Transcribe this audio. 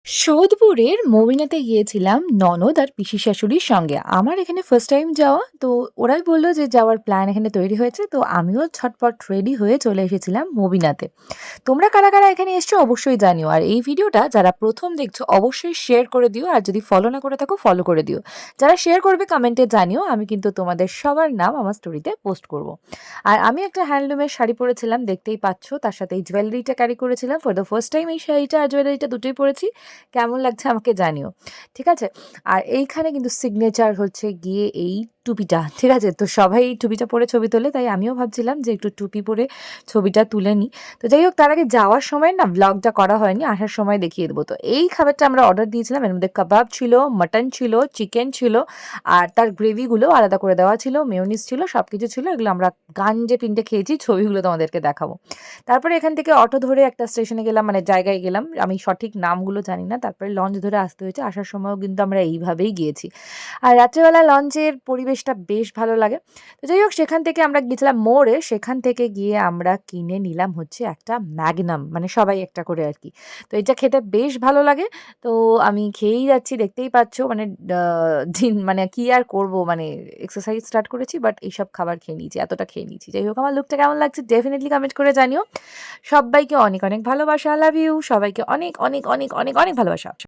সোদপুরের মমিনাতে গিয়েছিলাম ননদ আর পিসি শাশুড়ির সঙ্গে। আমার এখানে ফার্স্ট টাইম যাওয়া। তো ওরাই বলল যে যাওয়ার প্ল্যান এখানে তৈরি হয়েছে। তো আমিও ঝটপট রেডি হয়ে চলে এসেছিলাম মমিনাতে। তোমরা কারা, কারা এখানে এসছো অবশ্যই জানিও। আর এই ভিডিওটা যারা ১ম দেখছো অবশ্যই শেয়ার করে দিও। আর যদি ফলো না করে থাকো ফলো করে দিও। যারা শেয়ার করবে কমেন্টে জানিও। আমি কিন্তু তোমাদের সবার নাম আমার স্টোরিতে পোস্ট করব। আর আমি একটা হ্যান্ডলুমের শাড়ি পরেছিলাম, দেখতেই পাচ্ছ। তার সাথে এই জুয়েলারিটা ক্যারি করেছিলাম। ফর দ্য ফার্স্ট টাইম এই শাড়িটা আর জুয়েলারিটা দুটোই পরেছি। কেমন লাগছে আমাকে জানিও। ঠিক আছে? আর এইখানে কিন্তু সিগনেচার হচ্ছে গিয়ে এই টুপিটা। ঠিক আছে? তো সবাই এই টুপিটা পরে ছবি তোলে। তাই আমিও ভাবছিলাম যে একটু টুপি পরে ছবিটা তুলে নিই। তো যাই হোক, তার আগে যাওয়ার সময় না ভ্লগটা করা হয়নি। আসার সময় দেখিয়ে দেবো। তো এই খাবারটা আমরা অর্ডার দিয়েছিলাম। এর মধ্যে কাবাব ছিল, মাটন ছিল, চিকেন ছিল আর তার গ্রেভিগুলো আলাদা করে দেওয়া ছিল, মেয়োনিজ ছিল, সবকিছু ছিল। এগুলো আমরা গাঞ্জে পিন্ডে খেয়েছি। ছবিগুলো তোমাদেরকে দেখাবো। তারপরে এখান থেকে অটো ধরে একটা স্টেশনে গেলাম, মানে জায়গায় গেলাম। আমি সঠিক নামগুলো জানি না। তারপরে লঞ্চ ধরে আসতে হয়েছে। আসার সময়ও কিন্তু আমরা এইভাবেই গিয়েছি। আর রাত্রেবেলা লঞ্চের পরিবেশটা বেশ ভালো লাগে। তো যাই হোক, সেখান থেকে আমরা গিয়েছিলাম মোড়ে। সেখান থেকে গিয়ে আমরা কিনে নিলাম হচ্ছে একটা ম্যাগনাম, মানে সবাই একটা করে আর কি। তো এটা খেতে বেশ ভালো লাগে। তো আমি খেয়েই যাচ্ছি, দেখতেই পাচ্ছ। মানে মানে কি আর করব, মানে এক্সারসাইজ স্টার্ট করেছি, বাট এইসব খাবার খেয়ে নিয়েছি, এতটা খেয়ে নিয়েছি। যাই হোক, আমার লুকটা কেমন লাগছে ডেফিনেটলি কমেন্ট করে জানিও। সবাইকে অনেক অনেক ভালোবাসা, লাভ ইউ। সবাইকে অনেক অনেক অনেক অনেক অনেক ভালোবাসা।